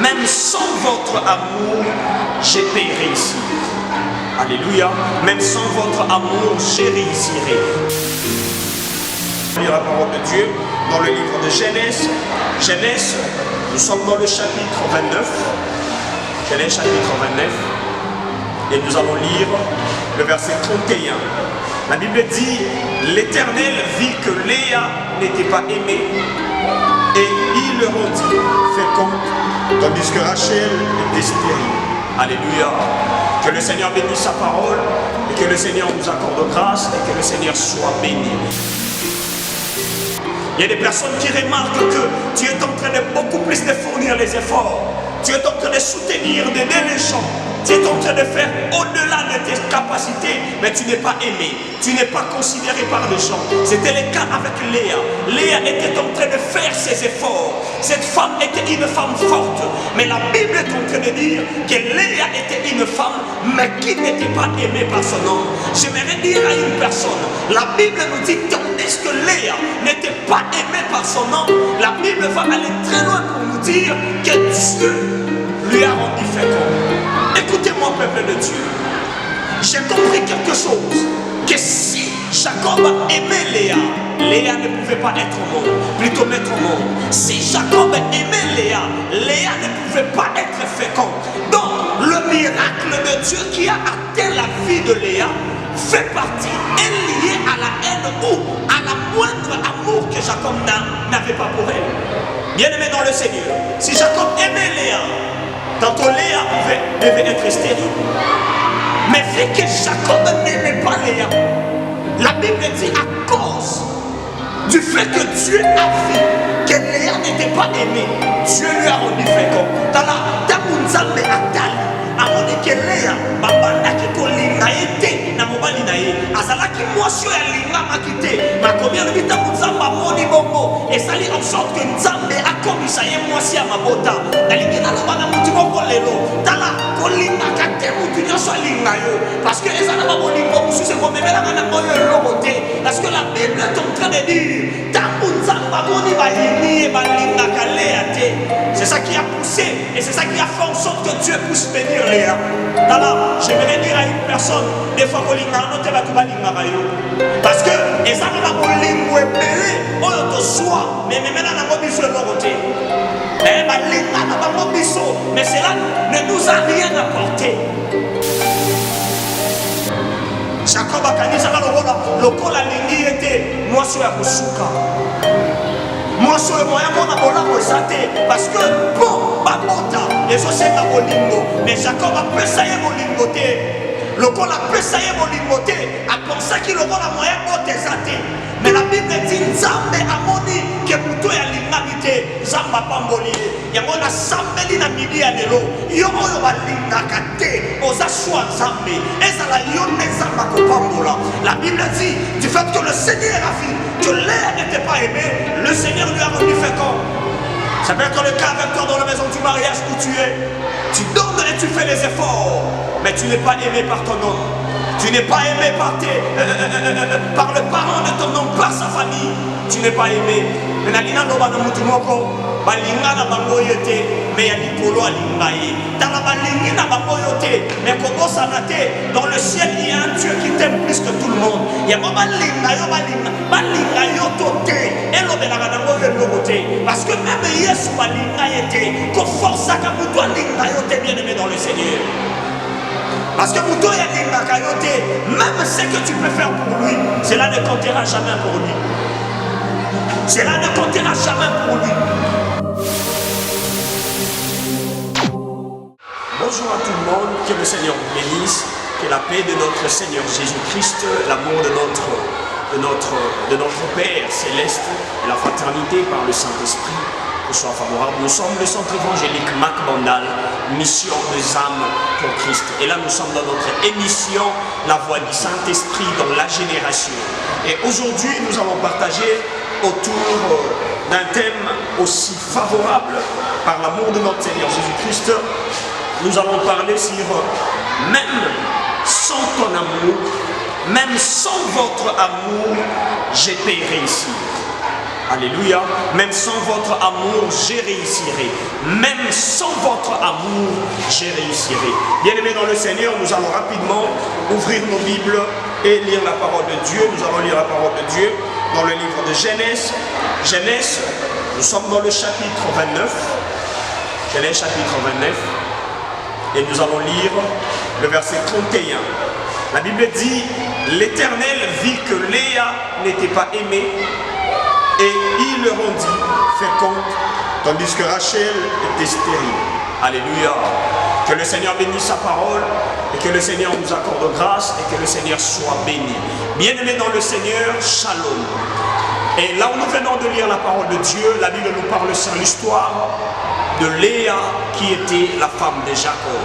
même sans votre amour, j'ai péri ici. Alléluia. Même sans votre amour, j'ai réussirai. Lire la parole de Dieu dans le livre de Genèse. Genèse, nous sommes dans le chapitre 29. Genèse chapitre 29. Et nous allons lire le verset 31. La Bible dit, l'Éternel vit que Léa n'était pas aimée et il le rendit féconde, tandis que Rachel était stérile. Alléluia. Que le Seigneur bénisse sa parole et que le Seigneur nous accorde grâce et que le Seigneur soit béni. Il y a des personnes qui remarquent que tu es en train de beaucoup plus de fournir les efforts. Tu es en train de soutenir, d'aider les gens. Tu es en train de faire au-delà de tes capacités, mais tu n'es pas aimé. Tu n'es pas considéré par les gens. C'était le cas avec Léa. Léa était en train de faire ses efforts. Cette femme était une femme forte. Mais la Bible est en train de dire que Léa était une femme, mais qui n'était pas aimée par son homme. J'aimerais dire à une personne, la Bible nous dit tandis que Léa n'était pas aimée par son homme, la Bible va aller très loin pour nous dire que Dieu lui a rendu fécond. Écoutez-moi, peuple de Dieu. J'ai compris quelque chose. Que si Jacob aimait Léa, Léa ne pouvait pas être au monde, plutôt mettre au monde. Si Jacob aimait Léa, Léa ne pouvait pas être féconde. Donc, le miracle de Dieu qui a atteint la vie de Léa fait partie, est lié à la haine ou à la moindre amour que Jacob n'avait pas pour elle. Bien aimé dans le Seigneur, si Jacob aimait Léa, tantôt Léa devait être stérile. Mais vu que Jacob n'aimait pas Léa, la Bible dit à cause du fait que Dieu a vu que Léa n'était pas aimée, Dieu lui a rendu fécond. Dans la Tamunzambe Atali, a montré que Léa, babanda qui kolinga été, na mobali na ye, azala ki mwasio ya linga makite, makomia le Tamunzamba moni bongo, et sali en sorte que Nzambe a komisa ye mwasi ya mabota, na lingina lo bana mutu bongo lelo, tala kolinga kate mutu nyoso linga yo, parce que ezala ba bolingo musu se komemela na moyo lokote, parce que la Bible est en train de dire, Tamunzamba moni ba yini e ba linga kaleate. C'est ça qui a poussé et c'est ça qui a fait en sorte que Dieu puisse bénir Léa. Alors, j'aimerais dire à une personne, des fois, parce que les gens ne vont mais mais cela ne nous a rien apporté. Jacob a gagné le col à l'indi était moi sur la boussouka. Moi sur le moyen parce que bon, babota, les autres c'est la bolingo, mais Jacob a pesé bolingo. Le col a pesé bolingo, a pensé qu'il aura la moyen de te. Mais la Bible dit Nzambe amoni que muto ya lingabité Zamba pamboli. Yamona sambeli na midi ya lelo. Yo oyo balingaka te oza shwa Nzambe. Ezala yo ne Zamba ko pambola. La Bible dit du fait que le Seigneur a vu que Léa n'était pas aimée, le Seigneur lui a rendu fécond. Ça peut être le cas avec toi dans la maison du mariage où tu es. Tu donnes et tu fais les efforts, mais tu n'es pas aimé par ton homme. Tu n'es pas aimé par le parent de ton homme, par sa famille. Tu n'es pas aimé. Mais dans le ciel, il y a un Dieu qui t'aime plus que tout le monde. Parce que même Yesu bien aimé dans le Seigneur. Parce que même ce que tu peux faire pour lui, cela ne comptera jamais pour lui. Cela ne comptera jamais pour lui. Bonjour à tout le monde, que le Seigneur vous bénisse, que la paix de notre Seigneur Jésus-Christ, l'amour de notre Père céleste et la fraternité par le Saint-Esprit vous soit favorable. Nous sommes le centre évangélique Mac Mandal, mission des âmes pour Christ. Et là nous sommes dans notre émission La Voix du Saint-Esprit dans la génération. Et aujourd'hui nous allons partager autour d'un thème aussi favorable par l'amour de notre Seigneur Jésus-Christ. Nous allons parler sur même sans ton amour, même sans votre amour, j'ai péri ici. Alléluia. Même sans votre amour, j'ai réussirai. Même sans votre amour, j'ai réussirai. Bien-aimés dans le Seigneur, nous allons rapidement ouvrir nos Bibles et lire la parole de Dieu. Nous allons lire la parole de Dieu dans le livre de Genèse. Genèse, nous sommes dans le chapitre 29. Genèse chapitre 29. Et nous allons lire le verset 31. La Bible dit, l'Éternel vit que Léa n'était pas aimée et il le rendit féconde, tandis que Rachel était stérile. Alléluia. Que le Seigneur bénisse sa parole et que le Seigneur nous accorde grâce et que le Seigneur soit béni. Bien-aimés dans le Seigneur, shalom. Et là où nous venons de lire la parole de Dieu, la Bible nous parle sur l'histoire de Léa qui était la femme de Jacob.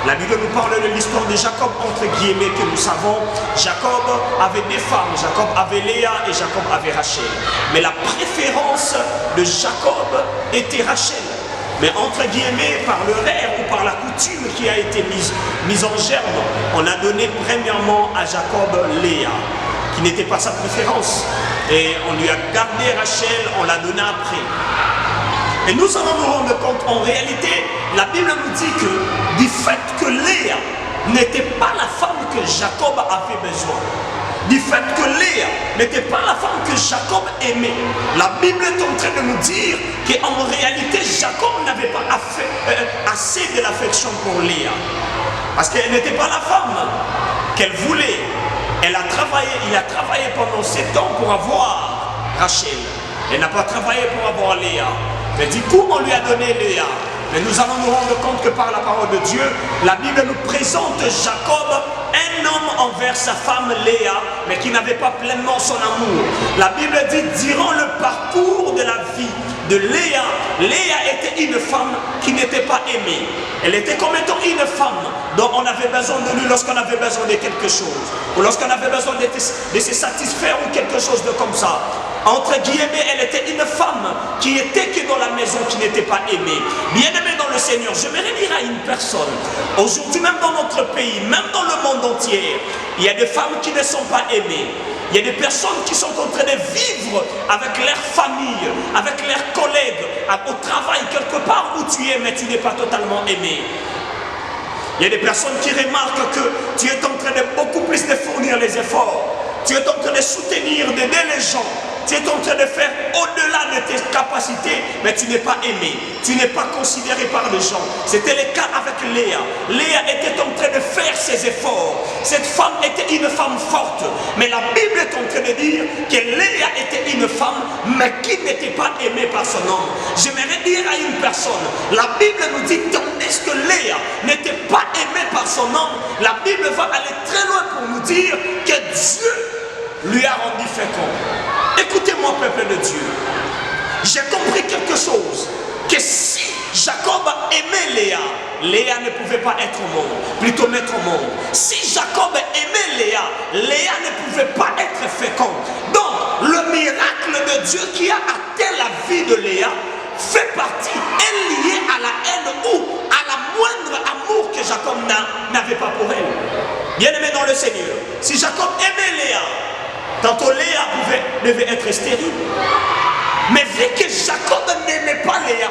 La Bible nous parle de l'histoire de Jacob, entre guillemets, que nous savons. Jacob avait des femmes, Jacob avait Léa et Jacob avait Rachel. Mais la préférence de Jacob était Rachel. Mais entre guillemets, par le rêve ou par la coutume qui a été mise en germe, on a donné premièrement à Jacob Léa, qui n'était pas sa préférence. Et on lui a gardé Rachel, on l'a donné après. Et nous allons nous rendre compte, en réalité, la Bible nous dit que du fait que Léa n'était pas la femme que Jacob avait besoin, du fait que Léa n'était pas la femme que Jacob aimait, la Bible est en train de nous dire qu'en réalité, Jacob n'avait pas assez de l'affection pour Léa. Parce qu'elle n'était pas la femme qu'elle voulait. Il a travaillé pendant 7 ans pour avoir Rachel. Elle n'a pas travaillé pour avoir Léa. Mais du coup, on lui a donné Léa. Mais nous allons nous rendre compte que par la parole de Dieu, la Bible nous présente Jacob, un homme envers sa femme Léa, mais qui n'avait pas pleinement son amour. La Bible dit, durant le parcours de la vie de Léa, Léa était une femme qui n'était pas aimée. Elle était comme étant une femme dont on avait besoin de lui lorsqu'on avait besoin de quelque chose, ou lorsqu'on avait besoin de se satisfaire ou quelque chose de comme ça. Entre guillemets, elle était une femme qui était que dans la maison, qui n'était pas aimée. Bien-aimée dans le Seigneur, j'aimerais dire à une personne, aujourd'hui même dans notre pays, même dans le monde entier, il y a des femmes qui ne sont pas aimées. Il y a des personnes qui sont en train de vivre avec leur famille, avec leurs collègues, au travail, quelque part où tu es, mais tu n'es pas totalement aimé. Il y a des personnes qui remarquent que tu es en train de beaucoup plus de fournir les efforts. Tu es en train de soutenir, d'aider les gens. Tu es en train de faire au-delà de tes capacités, mais tu n'es pas aimé. Tu n'es pas considéré par les gens. C'était le cas avec Léa. Léa était en train de faire ses efforts. Cette femme était une femme forte. Mais la Bible est en train de dire que Léa était une femme, mais qui n'était pas aimée par son homme. J'aimerais dire à une personne, la Bible nous dit, tandis que Léa n'était pas aimée par son homme, la Bible va aller très loin pour nous dire que Dieu lui a rendu fécond. Écoutez-moi, peuple de Dieu. J'ai compris quelque chose. Que si Jacob aimait Léa, Léa ne pouvait pas être au monde, plutôt mettre au monde. Si Jacob aimait Léa, Léa ne pouvait pas être féconde. Donc, le miracle de Dieu qui a atteint la vie de Léa fait partie, est lié à la haine ou à la moindre amour que Jacob n'avait pas pour elle. Bien-aimé dans le Seigneur, si Jacob aimait Léa, tantôt Léa devait être stérile. Mais vu que Jacob n'aimait pas Léa,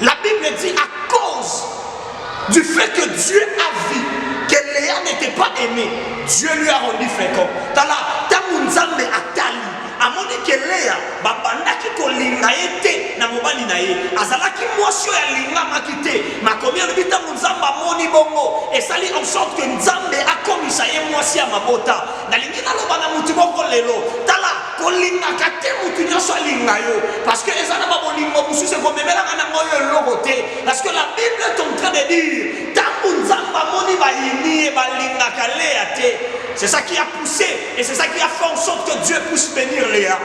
la Bible dit à cause du fait que Dieu a vu que Léa n'était pas aimée, Dieu lui a rendu fécond. Tala, tamunzambe atali. Amoni que Léa, babandaki kolinga ete na mobali na ye. Azalaki mwasio ya linga makite. Makomi alobi tamunzamba amoni bongo. Esali en sorte que nzambe akomisa ye mwasi ya mabota. Nalingi naloba na mutu moko lelo. Tala, kolinga kate mutu nyonso alinga yo. Parce que ezana babolingo mususu ekomemelaka nango yo eloko te. Parce que la Bible est en train de dire tamunzamba amoni bayini e balingaka Léa te. C'est ça qui a poussé et c'est ça qui a fait en sorte que Dieu puisse bénir Léa.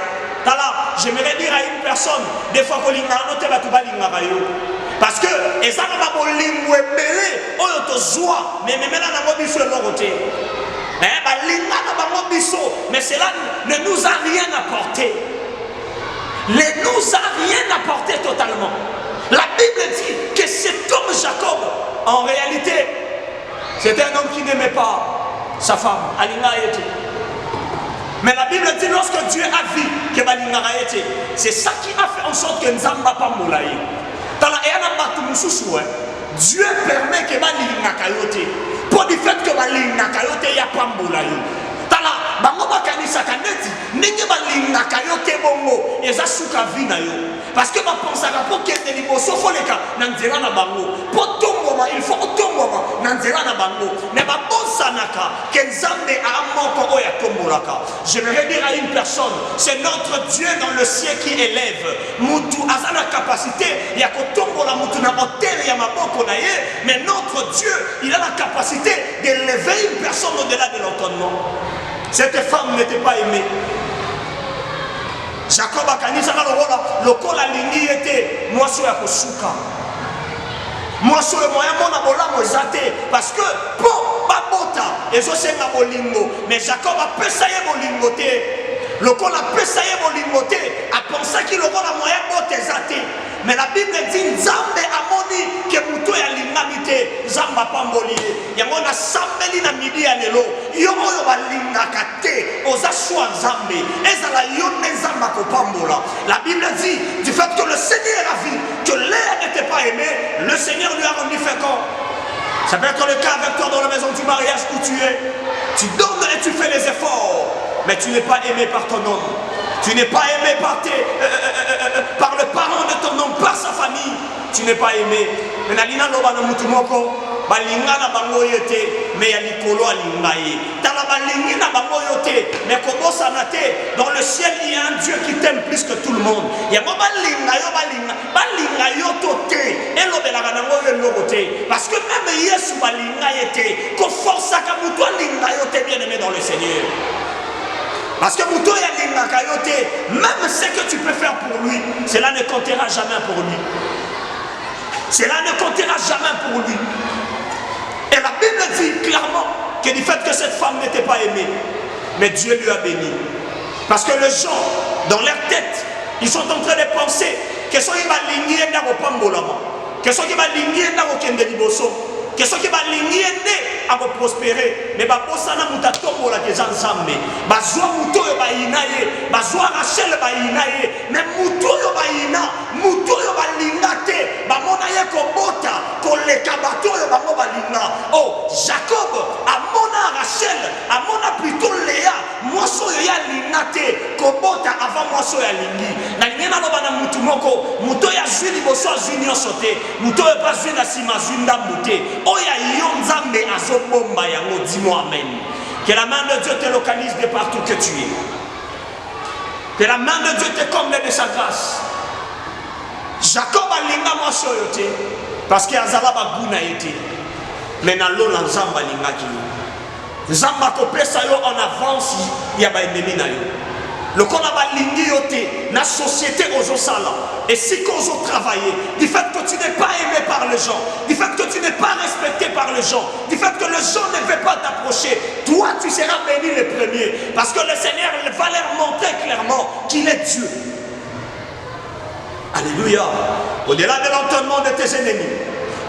J'aimerais dire à une personne, des fois que parce que mais cela ne nous a rien apporté. Ne nous a rien apporté totalement. La Bible dit que cet homme Jacob, en réalité, c'était un homme qui n'aimait pas sa femme, Alina était. Mais la Bible dit lorsque Dieu a vu que c'est ça qui a fait en sorte que Nzamba pas moulaye. Dieu permet que pour le fait que il y a pas moulaye. Bango bakanisa kaneti ndenge balingaka yo te bongo eza suka vi na yo parce que bapensaka po kende liboso foleka na nzela na bango po tongoma il faut tongoma na nzela na bango mais babosanaka ke nzambe amoko oyo atombolaka. J'aimerais dire à une personne, c'est notre Dieu dans le ciel qui élève mutu aza na capacité ya kotombola mutu na hauteur ya maboko na ye, mais notre Dieu il a la capacité d'élever une personne au-delà de l'entendement. Cette femme n'était pas aimée. Jacob a kanisa na lokola lingi était moi so ya kosuka. Moi so le moyen mona bolamo ezate parce que pour babota ezosenga bolingo, mais Jacob a pesa ye bolingo te. Lokola pesa ye bolingo te, a pensé qu'il aura la moyen bote ezate. Mais la Bible dit Nzambe amoni ke muto ya lingamite Nzamba pamboli yango na sambeli na midi ya lelo yo oyo balingaka te oza shwa Nzambe ezala yo ne Nzamba kopambola. La Bible dit du fait que le Seigneur a vu que Léa n'était pas aimée, le Seigneur lui a rendu fécond. Ça peut être le cas avec toi dans la maison du mariage où tu es. Tu donnes et tu fais les efforts, mais tu n'es pas aimé par ton homme. Tu n'es pas aimé par le parent de ton homme, par sa famille. Tu n'es pas aimé. Mais Nalina Loba na mutumoko, balinga na bango yote, mais ya likolo alingaye. Tala balingi na bango yote, mais kobosa na te. Dans le ciel, il y a un Dieu qui t'aime plus que tout le monde. Ya mo balinga yo tote, elo belaka nango yo lokote. Parce que même Yesu balinga yete, ko força ka mutu alinga yote bien aimé dans le Seigneur. Parce que même ce que tu peux faire pour lui, cela ne comptera jamais pour lui. Cela ne comptera jamais pour lui. Et la Bible dit clairement que du fait que cette femme n'était pas aimée, mais Dieu lui a béni. Parce que les gens, dans leur tête, ils sont en train de penser que ceux qui vont ligner dans le pambolama, que ceux qui vont ligner dans le kendeliboso, que ceux qui vont ligner à prospérer, mais babosana mutatombo la kezanzambe, bazwa mutoyo bainaye, bazwa Rachel bainaye, mais mutoyo baina, mutoyo balingate, bamona ye kobota, koleka batoyo bango balinga. Oh, Jacob amona Rachel, amona plutôt Léa, moso ya lingate, kobota avant moso ya lingi. Na ngena loba na mutu moko, mutoya zwi liboso azwi nyonso te, mutoyo pas zwi na sima zwi ndambu te. Oya yo nzambe azobomba yango, dis-moi amen. Que la main de Dieu te localise de partout que tu es. Que la main de Dieu te comble de sa grâce. Jacob alinga moso yote parce que azala baguna yete. Mais na lo na nzamba lingaki. Nzamba kopesa yo en avance ya ba ennemi na yo. Le qu'on a balingi yote na société aux sala et si qu'on a travaillé du fait que tu n'es pas aimé par les gens, du fait que tu n'es pas respecté par les gens, du fait que les gens ne veulent pas t'approcher, toi tu seras béni le premier parce que le Seigneur va leur montrer clairement qu'il est Dieu. Alléluia. Au-delà de l'entendement de tes ennemis,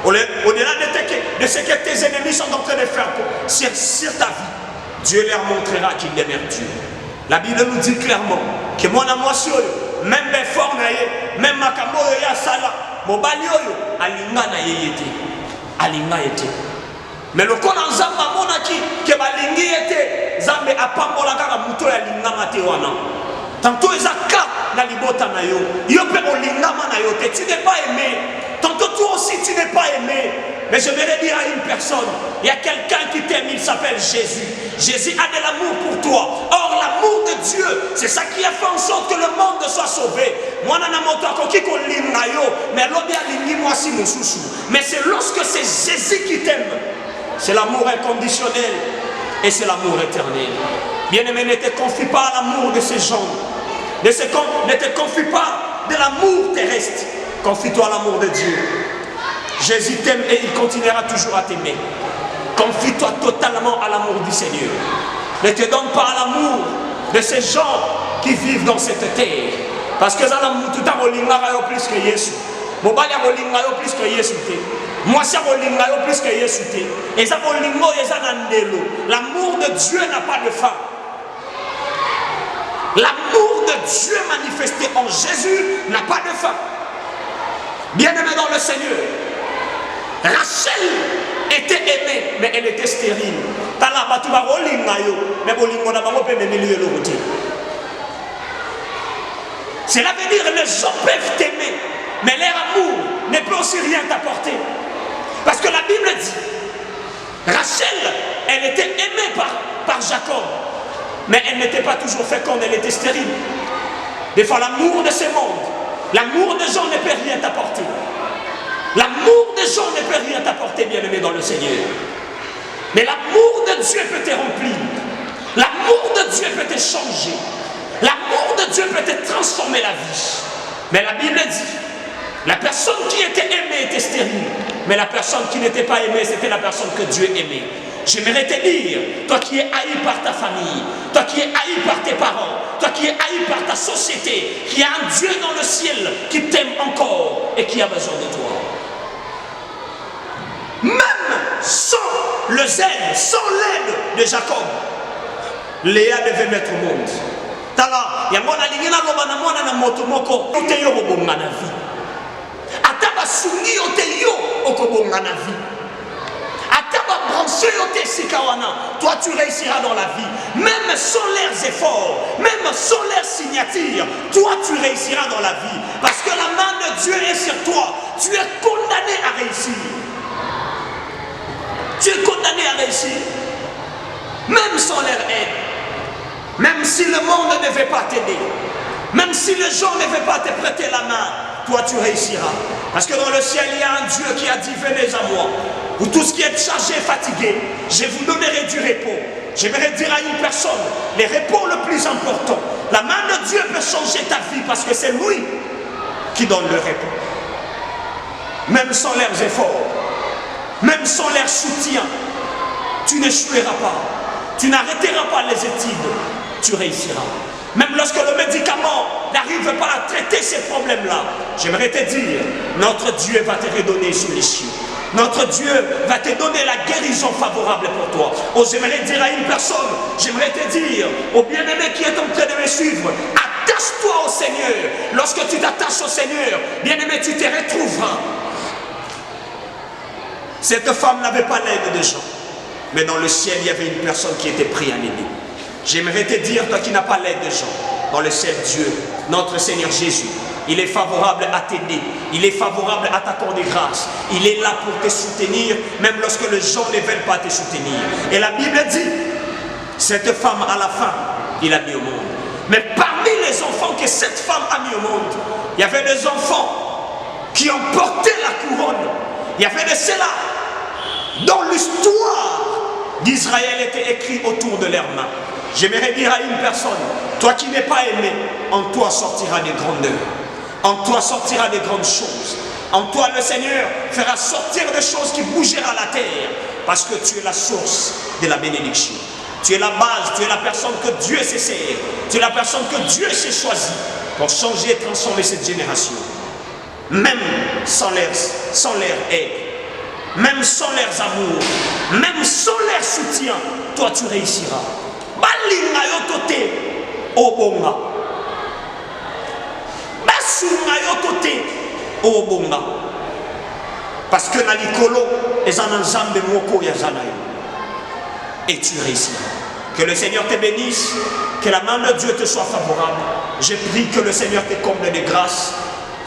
au-delà de ce que tes ennemis sont en train de faire sur ta vie, Dieu leur montrera qu'il demeure Dieu. La Bible nous dit clairement que mon amour, même Befort, même Makambo ya Sala, Mobali alinga na yete, alinga yete. Mais le kona nzamba mona que balingi yete, Zambe apambola kaka muto ya linga mate wana. Tantôt ezaka na libota na yo, yo pe olinga na yo te, tu n'es pas aimé. Tantôt toi aussi tu n'es pas aimé. Mais je vais dire à une personne, il y a quelqu'un qui t'aime, il s'appelle Jésus. Jésus a de l'amour pour toi. Or l'amour de Dieu, c'est ça qui a fait en sorte que le monde soit sauvé. Mais c'est lorsque c'est Jésus qui t'aime. C'est l'amour inconditionnel et c'est l'amour éternel. Bien-aimé, ne te confie pas à l'amour de ces gens. Ne te confie pas de l'amour terrestre. Confie-toi à l'amour de Dieu. Jésus t'aime et il continuera toujours à t'aimer. Confie-toi totalement à l'amour du Seigneur. Ne te donne pas à l'amour de ces gens qui vivent dans cette terre. Parce que ça n'a plus que Jésus. Plus que Jésus. Moi, ça plus que Jésus. Et ça l'amour de Dieu n'a pas de fin. L'amour de Dieu manifesté en Jésus n'a pas de fin. Bien-aimé dans le Seigneur, Rachel était aimée, mais elle était stérile. Cela veut dire que les gens peuvent t'aimer, mais leur amour ne peut aussi rien t'apporter. Parce que la Bible dit, Rachel, elle était aimée par Jacob, mais elle n'était pas toujours féconde, elle était stérile. Des fois, l'amour de ce monde, l'amour des gens ne peut rien t'apporter. L'amour des gens ne peut rien t'apporter, bien-aimé dans le Seigneur. Mais l'amour de Dieu peut te remplir. L'amour de Dieu peut te changer. L'amour de Dieu peut te transformer la vie. Mais la Bible dit, la personne qui était aimée était stérile. Mais la personne qui n'était pas aimée, c'était la personne que Dieu aimait. J'aimerais te dire, toi qui es haï par ta famille, toi qui es haï par tes parents, toi qui es haï par ta société, qu'il y a un Dieu dans le ciel qui t'aime encore et qui a besoin de toi. Même sans le zèle, sans l'aide de Jacob, Léa devait mettre au monde. Tala, yamona lingina loba na mwana na moto moko, ote yo obonga na vie. Ataba sungi ote yo okobonga na vie. Ataba branché ote sikawana, toi tu réussiras dans la vie. Même sans leurs efforts, même sans leur signature, toi tu réussiras dans la vie. Parce que la main de Dieu est sur toi. Tu es condamné à réussir. Tu es condamné à réussir. Même sans leur aide. Même si le monde ne veut pas t'aider, même si les gens ne veulent pas te prêter la main, toi tu réussiras. Parce que dans le ciel, il y a un Dieu qui a dit, venez à moi. Vous tous qui êtes chargés et fatigués, je vous donnerai du repos. J'aimerais dire à une personne, le repos le plus important. La main de Dieu peut changer ta vie parce que c'est lui qui donne le repos. Même sans leurs efforts, même sans leur soutien, tu n'échoueras pas. Tu n'arrêteras pas les études. Tu réussiras. Même lorsque le médicament n'arrive pas à traiter ces problèmes-là, j'aimerais te dire, notre Dieu va te redonner une solution. Notre Dieu va te donner la guérison favorable pour toi. Oh, j'aimerais dire à une personne, j'aimerais te dire, au bien-aimé qui est en train de me suivre, attache-toi au Seigneur. Lorsque tu t'attaches au Seigneur, bien-aimé, tu te retrouveras. Cette femme n'avait pas l'aide des gens. Mais dans le ciel, il y avait une personne qui était prête à l'aider. J'aimerais te dire, toi qui n'as pas l'aide des gens, dans le ciel, Dieu, notre Seigneur Jésus, il est favorable à t'aider. Il est favorable à t'accorder grâce. Il est là pour te soutenir, même lorsque les gens ne veulent pas te soutenir. Et la Bible dit, cette femme, à la fin, il a mis au monde. Mais parmi les enfants que cette femme a mis au monde, il y avait des enfants qui ont porté la couronne. Il y avait de ceux-là dont l'histoire d'Israël était écrite autour de leurs mains. J'aimerais dire à une personne, toi qui n'es pas aimé, en toi sortira des grandeurs. En toi sortira des grandes choses. En toi le Seigneur fera sortir des choses qui bougera la terre. Parce que tu es la source de la bénédiction. Tu es la base, tu es la personne que Dieu s'est servi. Tu es la personne que Dieu s'est choisie pour changer et transformer cette génération. Même sans leur aide, même sans leurs amours, même sans leur soutien, toi tu réussiras. Balinga yotote obonga. Basunga yotote obonga. Parce que na likolo ezana nzambe moko ya zanayo. Et tu réussiras. Que le Seigneur te bénisse, que la main de Dieu te soit favorable. Je prie que le Seigneur te comble de grâce,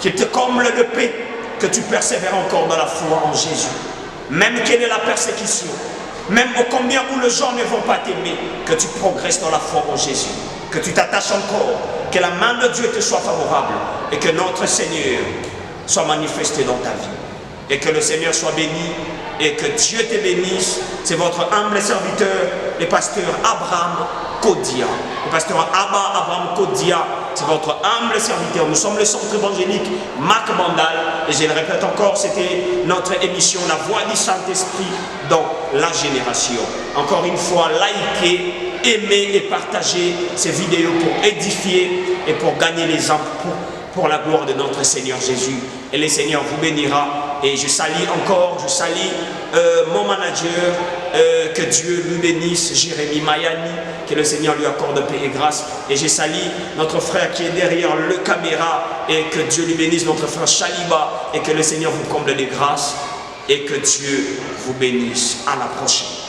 qu'il te comble de paix, que tu persévères encore dans la foi en Jésus. Même quelle est la persécution, même au combien où les gens ne vont pas t'aimer, que tu progresses dans la foi en Jésus, que tu t'attaches encore, que la main de Dieu te soit favorable et que notre Seigneur soit manifesté dans ta vie. Et que le Seigneur soit béni et que Dieu te bénisse. C'est votre humble serviteur, le pasteur Abraham Kodia. Le pasteur Abraham Kodia, c'est votre humble serviteur. Nous sommes le centre évangélique Marc Mandal. Et je le répète encore, c'était notre émission La Voix du Saint-Esprit dans la génération. Encore une fois, likez, aimez et partagez ces vidéos pour édifier et pour gagner les âmes pour la gloire de notre Seigneur Jésus. Et le Seigneur vous bénira Et je salue encore, mon manager, que Dieu lui bénisse, Jérémy Mayani, que le Seigneur lui accorde paix et grâce. Et je salue notre frère qui est derrière le caméra, et que Dieu lui bénisse, notre frère Chaliba, et que le Seigneur vous comble de grâce, et que Dieu vous bénisse. À la prochaine.